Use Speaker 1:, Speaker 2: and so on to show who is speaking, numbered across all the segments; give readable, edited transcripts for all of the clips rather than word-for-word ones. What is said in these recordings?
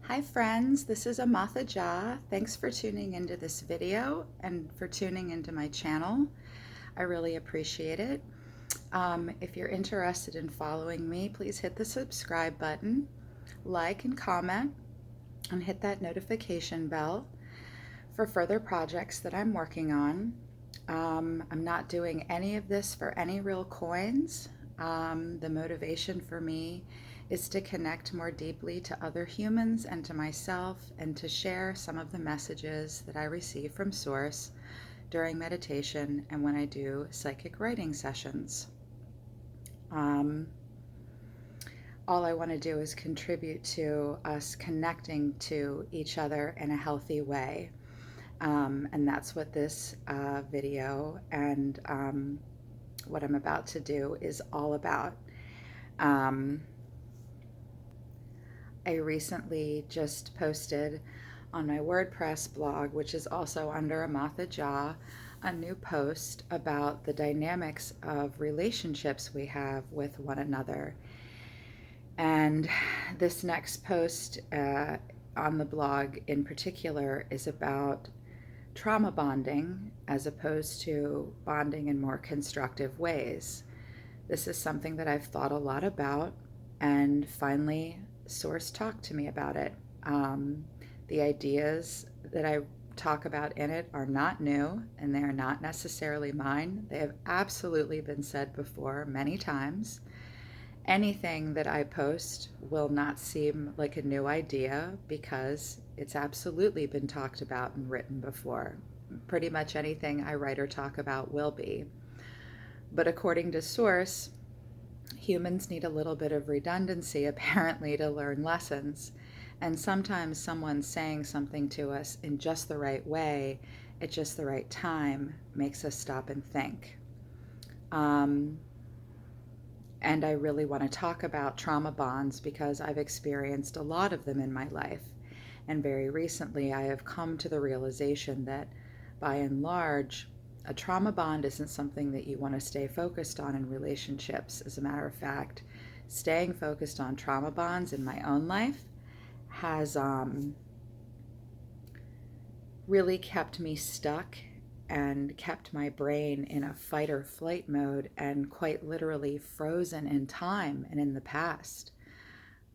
Speaker 1: Hi friends, this is Amatha Jah. Thanks for tuning into this video and for tuning into my channel. I really appreciate it. If you're interested in following me, please hit the subscribe button, like and comment, and hit that notification bell for further projects that I'm working on. I'm not doing any of this for any real coins. The motivation for me is to connect more deeply to other humans and to myself and to share some of the messages that I receive from Source during meditation and when I do psychic writing sessions. Um, all I want to do is contribute to us connecting to each other in a healthy way. And that's what this video and what I'm about to do is all about. Um, I recently just posted on my WordPress blog, which is also under Amatha Jah, a new post about the dynamics of relationships we have with one another. And this next post on the blog in particular is about trauma bonding as opposed to bonding in more constructive ways. This is something that I've thought a lot about, and finally, Source talked to me about it. The ideas that I talk about in it are not new, and they are not necessarily mine. They have absolutely been said before many times. Anything that I post will not seem like a new idea because it's absolutely been talked about and written before. Pretty much anything I write or talk about will be. But according to Source, humans need a little bit of redundancy apparently to learn lessons. And sometimes someone saying something to us in just the right way at just the right time makes us stop and think. Um, and I really want to talk about trauma bonds because I've experienced a lot of them in my life. And very recently, I have come to the realization that by and large, a trauma bond isn't something that you want to stay focused on in relationships. As a matter of fact, staying focused on trauma bonds in my own life has really kept me stuck and kept my brain in a fight or flight mode and quite literally frozen in time and in the past.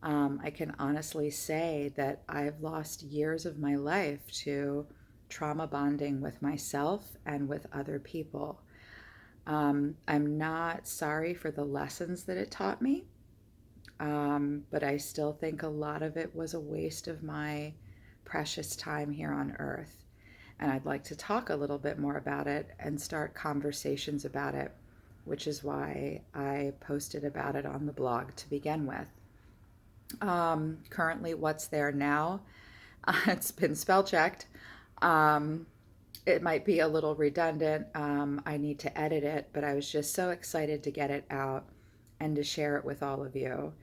Speaker 1: I can honestly say that I've lost years of my life to trauma bonding with myself and with other people. I'm not sorry for the lessons that it taught me, but I still think a lot of it was a waste of my precious time here on earth. And I'd like to talk a little bit more about it and start conversations about it, which is why I posted about it on the blog to begin with. Currently, what's there now? It's been spell checked. Um, it might be a little redundant. I need to edit it, but I was just so excited to get it out and to share it with all of you.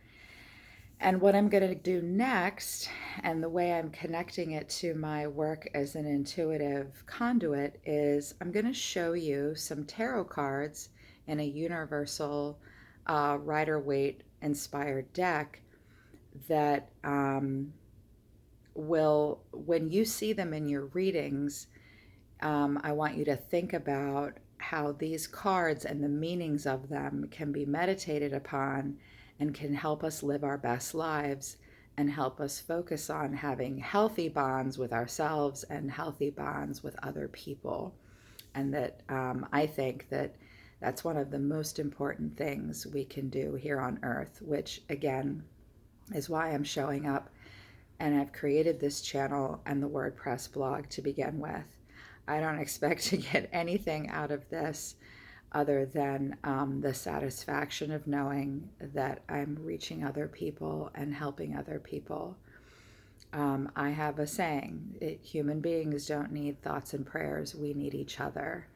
Speaker 1: And what I'm going to do next, and the way I'm connecting it to my work as an intuitive conduit, is I'm going to show you some tarot cards in a universal Rider-Waite inspired deck that will, when you see them in your readings, I want you to think about how these cards and the meanings of them can be meditated upon and can help us live our best lives and help us focus on having healthy bonds with ourselves and healthy bonds with other people. And that I think that that's one of the most important things we can do here on earth, which again is why I'm showing up and I've created this channel and the WordPress blog to begin with. I don't expect to get anything out of this other than the satisfaction of knowing that I'm reaching other people and helping other people. I have a saying, human beings don't need thoughts and prayers, we need each other.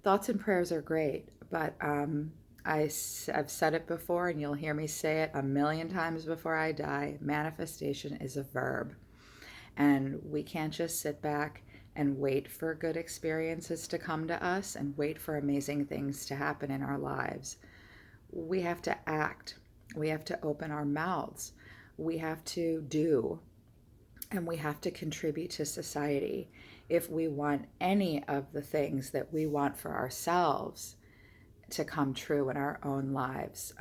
Speaker 1: Thoughts and prayers are great, but I've said it before and you'll hear me say it a million times before I die. Manifestation is a verb. And we can't just sit back and wait for good experiences to come to us and wait for amazing things to happen in our lives. We have to act. We have to open our mouths. We have to do. and we have to contribute to society if we want any of the things that we want for ourselves to come true in our own lives.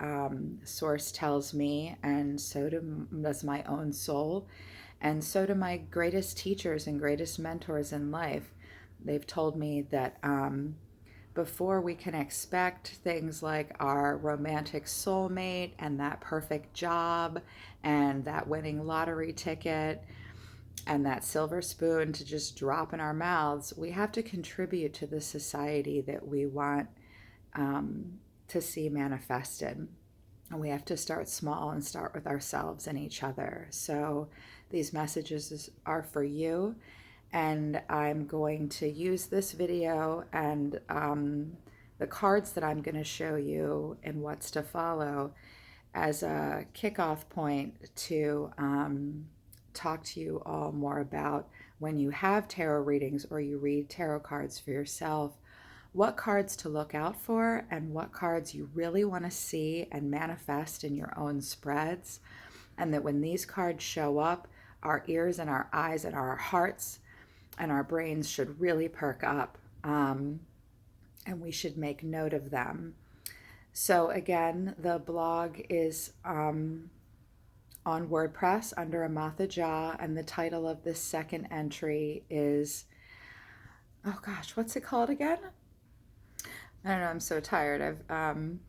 Speaker 1: Source tells me, and so does my own soul, and so do my greatest teachers and greatest mentors in life. They've told me that before we can expect things like our romantic soulmate and that perfect job and that winning lottery ticket and that silver spoon to just drop in our mouths, we have to contribute to the society that we want to see manifested. And we have to start small and start with ourselves and each other. So these messages are for you. And I'm going to use this video and the cards that I'm going to show you and what's to follow as a kickoff point to talk to you all more about when you have tarot readings or you read tarot cards for yourself, what cards to look out for and what cards you really want to see and manifest in your own spreads. And that when these cards show up, our ears and our eyes and our hearts and our brains should really perk up, and we should make note of them. So again, the blog is on WordPress under Amatha Jah, and the title of this second entry is, oh gosh, what's it called again? I don't know, I'm so tired. I'm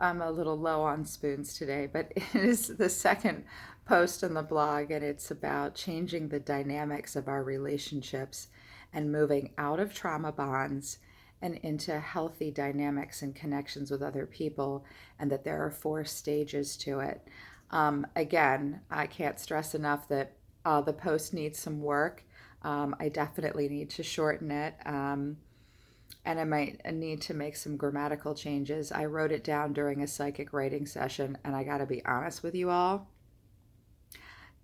Speaker 1: a little low on spoons today, but it is the second post on the blog, and it's about changing the dynamics of our relationships and moving out of trauma bonds and into healthy dynamics and connections with other people, and that there are 4 stages to it. Again, I can't stress enough that the post needs some work. I definitely need to shorten it. And I might need to make some grammatical changes. I wrote it down during a psychic writing session, and I got to be honest with you all,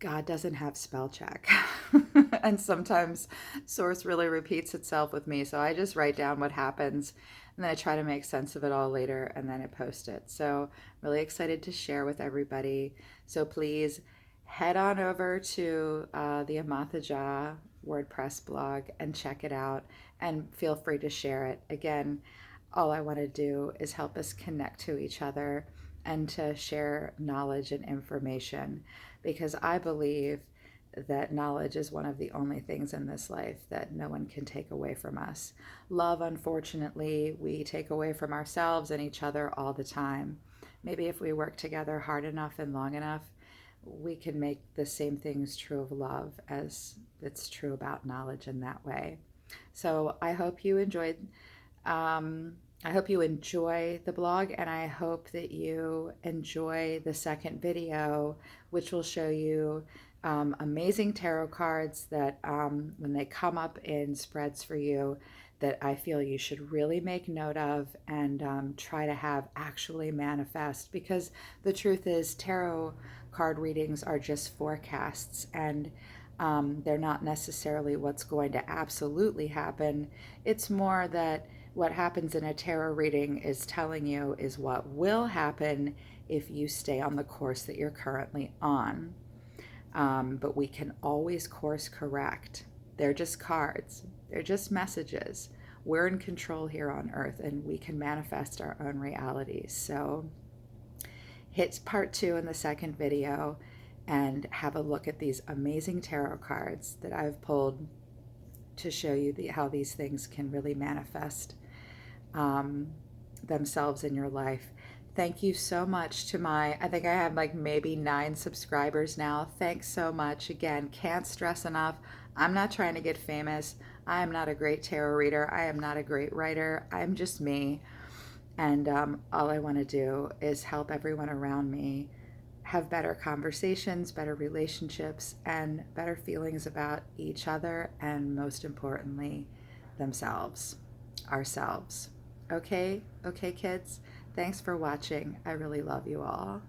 Speaker 1: God doesn't have spell check. And sometimes source really repeats itself with me. So I just write down what happens, and then I try to make sense of it all later, and then I post it. So really excited to share with everybody. So please head on over to the Amatha Jah WordPress blog and check it out, and feel free to share it. Again, all I want to do is help us connect to each other and to share knowledge and information, because I believe that knowledge is one of the only things in this life that no one can take away from us. Love, unfortunately, we take away from ourselves and each other all the time. Maybe if we work together hard enough and long enough, we can make the same things true of love as it's true about knowledge in that way. So I hope you enjoyed I hope you enjoy the blog, and I hope that you enjoy the second video, which will show you amazing tarot cards that when they come up in spreads for you, that I feel you should really make note of and try to have actually manifest. Because the truth is, tarot card readings are just forecasts, and they're not necessarily what's going to absolutely happen. It's more that what happens in a tarot reading is telling you is what will happen if you stay on the course that you're currently on. But we can always course correct. They're just cards. They're just messages. We're in control here on earth, and we can manifest our own realities. So hit part 2 in the second video and have a look at these amazing tarot cards that I've pulled to show you how these things can really manifest themselves in your life. Thank you so much to I think I have like maybe 9 subscribers now. Thanks so much. Again, can't stress enough. I'm not trying to get famous. I am not a great tarot reader. I am not a great writer. I'm just me. And all I want to do is help everyone around me have better conversations, better relationships, and better feelings about each other, and most importantly, themselves, ourselves. Okay, kids? Thanks for watching. I really love you all.